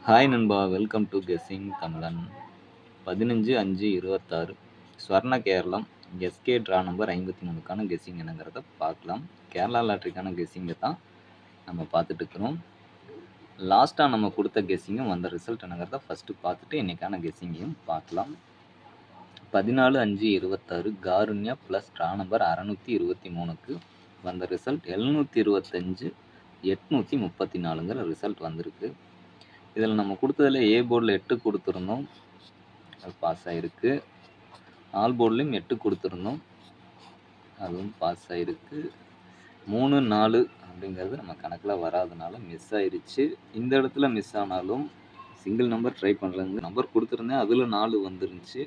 Hi நண்பா, welcome to guessing தமிழன். 15/5/26 Swarna Keralam SK draw number 53க்கான கெஸ்ஸிங் என்னங்கிறத பார்க்கலாம். கேரளா லாட்ரிக்கான கெஸ்ஸிங்கை தான் நம்ம பார்த்துட்டு இருக்கிறோம். லாஸ்ட்டாக நம்ம கொடுத்த கெஸ்ஸிங்கும் வந்த ரிசல்ட் என்னங்கிறத ஃபஸ்ட்டு பார்த்துட்டு இன்றைக்கான கெஸ்ஸிங்கையும் பார்க்கலாம். 14/5/26 காருண்யா ப்ளஸ் ட்ரா நம்பர் 623க்கு வந்த ரிசல்ட் 725/834ங்கிற ரிசல்ட் வந்திருக்கு. இதில் நம்ம கொடுத்ததில் ஏ போர்டில் 8 கொடுத்துருந்தோம், அது பாஸ் ஆகிருக்கு. ஆல் போர்ட்லேயும் 8 கொடுத்துருந்தோம், அதுவும் பாஸ் ஆகிருக்கு. 3, 4 அப்படிங்கிறது நம்ம கணக்கில் வராதனால மிஸ் ஆயிடுச்சு. இந்த இடத்துல மிஸ் ஆனாலும் சிங்கிள் நம்பர் ட்ரை பண்ணுறது நம்பர் கொடுத்துருந்தேன், அதில் 4 வந்துருந்துச்சு.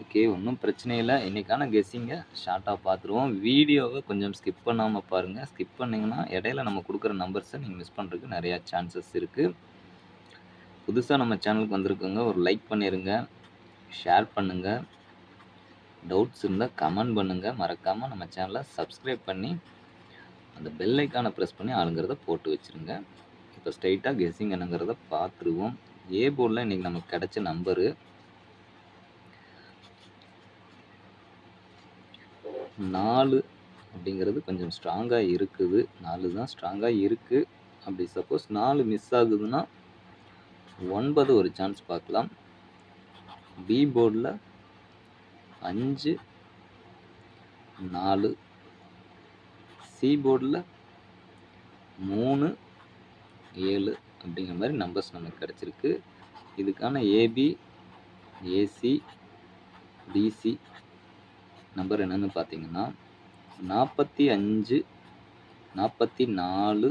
ஓகே, ஒன்றும் பிரச்சனை இல்லை. இன்றைக்கான கெஸ்ஸிங்கை ஷார்ட்டாக பார்த்துருவோம். வீடியோவை கொஞ்சம் ஸ்கிப் பண்ணாமல் பாருங்கள். ஸ்கிப் பண்ணிங்கன்னா இடையில நம்ம கொடுக்குற நம்பர்ஸை நீங்கள் மிஸ் பண்ணுறதுக்கு நிறையா சான்சஸ் இருக்குது. புதுசாக நம்ம சேனலுக்கு வந்திருக்கோங்க, ஒரு லைக் பண்ணிடுங்க, ஷேர் பண்ணுங்கள், டவுட்ஸ் இருந்தால் கமெண்ட் பண்ணுங்கள். மறக்காமல் நம்ம சேனலை சப்ஸ்கிரைப் பண்ணி அந்த பெல் ஐக்கானை ப்ரெஸ் பண்ணி ஆளுங்கிறத போட்டு வச்சுருங்க. இப்போ ஸ்ட்ரைட்டாக கெஸ்ஸிங் என்னங்கிறத பார்த்துருவோம். ஏ போர்டில் இன்றைக்கி நமக்கு கிடைச்ச நம்பரு 4 அப்படிங்கிறது கொஞ்சம் ஸ்ட்ராங்காக இருக்குது. 4 தான் ஸ்ட்ராங்காக இருக்குது. அப்படி சப்போஸ் 4 மிஸ் ஆகுதுன்னா 9 ஒரு சான்ஸ் பார்க்கலாம். பி போர்டில் 5, 4, சி போர்டில் 3, 7 அப்படிங்கிற மாதிரி நம்பர்ஸ் நமக்கு கிடச்சிருக்கு. இதுக்கான ஏபி, ஏசி, டிசி நம்பர் என்னென்னு பார்த்தீங்கன்னா 45, 44,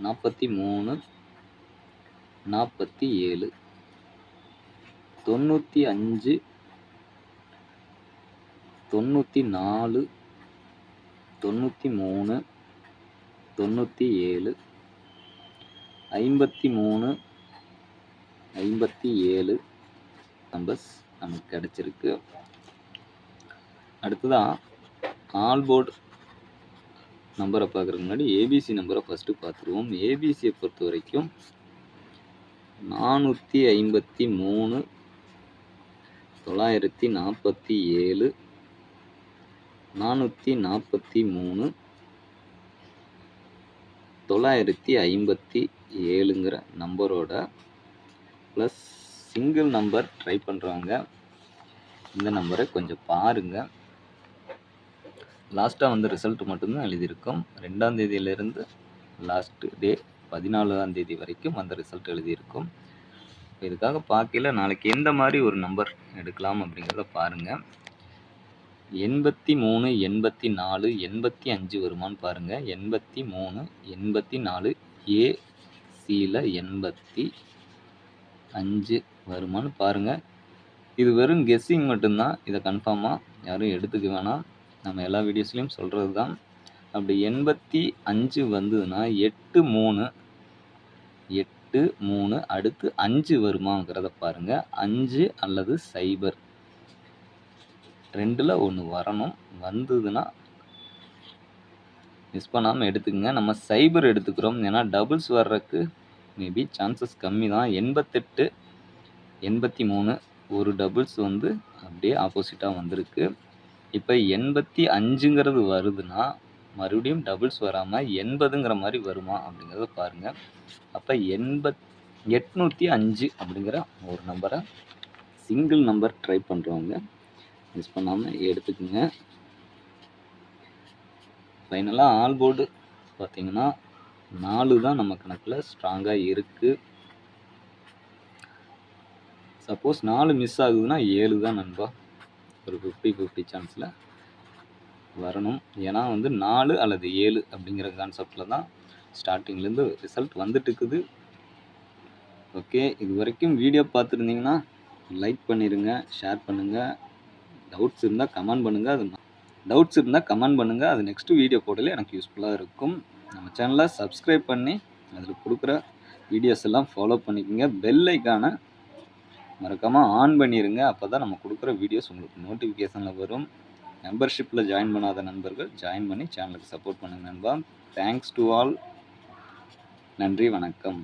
43, 47, 95, 94, 93, 97, 53, 57 நம்பர்ஸ் நமக்கு கிடச்சிருக்கு. அடுத்ததான் ஆல் போர்டு நம்பரை பார்க்குறதுக்கு முன்னாடி ஏபிசி நம்பரை ஃபஸ்ட்டு பார்த்துருவோம். ஏபிசியை பொறுத்த வரைக்கும் 453, 947, 443, 957ங்கிற நம்பரோட ப்ளஸ் சிங்கிள் நம்பர் ட்ரை பண்ணுறவங்க இந்த நம்பரை கொஞ்சம் பாருங்கள். லாஸ்ட்டாக வந்து ரிசல்ட் மட்டும்தான் எழுதியிருக்கோம். 2ஆம் தேதியிலேருந்து லாஸ்ட்டு டே 14ஆம் தேதி வரைக்கும் அந்த ரிசல்ட் எழுதியிருக்கும். இதுக்காக பார்க்கல நாளைக்கு எந்த மாதிரி ஒரு நம்பர் எடுக்கலாம் அப்படிங்கிறத பாருங்கள். 83, 84, 85 வருமானு பாருங்கள். 83, 84, ஏசியில் 85 வருமானு பாருங்கள். இது வெறும் கெஸ்ஸிங் மட்டும்தான், இதை கன்ஃபார்மாக யாரும் எடுத்துக்க வேணாம். நம்ம எல்லா வீடியோஸ்லையும் சொல்கிறது தான். அப்படி 85 வந்ததுன்னா 8, 3 அடுத்து 5 வருமாங்கிறத பாருங்கள். 5 அல்லது 0 2ல் 1 வரணும். வந்ததுன்னா மிஸ் பண்ணாமல் எடுத்துக்கங்க. நம்ம 0 எடுத்துக்கிறோம், ஏன்னா டபுள்ஸ் வர்றதுக்கு மேபி சான்சஸ் கம்மி தான். 88, 83 ஒரு டபுள்ஸ் வந்து அப்படியே ஆப்போசிட்டாக வந்திருக்கு. இப்போ 85ங்கிறது வருதுன்னா மறுபடியும் டபுள்ஸ் வராமல் 80ங்கிற மாதிரி வருமா அப்படிங்கிறத பாருங்கள். அப்போ 805 அப்படிங்கிற ஒரு நம்பரை சிங்கிள் நம்பர் ட்ரை பண்ணுறவங்க மிஸ் பண்ணாமல் எடுத்துக்கோங்க. ஃபைனலாக ஆல் போர்டு பார்த்திங்கன்னா 4 தான் நம்ம கணக்கில் ஸ்ட்ராங்காக இருக்குது. சப்போஸ் 4 மிஸ் ஆகுதுன்னா 7 தான் நண்பா, ஒரு 50-50 சான்ஸில் வரணும். ஏன்னா வந்து 4 அல்லது 7 அப்படிங்கிற கான்செப்டில் தான் ஸ்டார்டிங்லேருந்து ரிசல்ட் வந்துட்டு இருக்குது. ஓகே, இது வரைக்கும் வீடியோ பார்த்துருந்தீங்கன்னா லைக் பண்ணிடுங்க, ஷேர் பண்ணுங்கள். டவுட்ஸ் இருந்தால் கமெண்ட் பண்ணுங்கள். அது நெக்ஸ்ட்டு வீடியோ போடல எனக்கு யூஸ்ஃபுல்லாக இருக்கும். நம்ம சேனலை சப்ஸ்கிரைப் பண்ணி அதில் கொடுக்குற வீடியோஸ் எல்லாம் ஃபாலோ பண்ணிக்கோங்க. பெல் ஐக்கானை மறக்காமல் ஆன் பண்ணிடுங்க. அப்போ தான் நம்ம கொடுக்குற வீடியோஸ் உங்களுக்கு நோட்டிஃபிகேஷனில் வரும். மெம்பர்ஷிப்பில் ஜாயின் பண்ணாத நண்பர்கள் ஜாயின் பண்ணி சேனலுக்கு சப்போர்ட் பண்ணுங்கள் நண்பா. Thanks to all. நன்றி, வணக்கம்.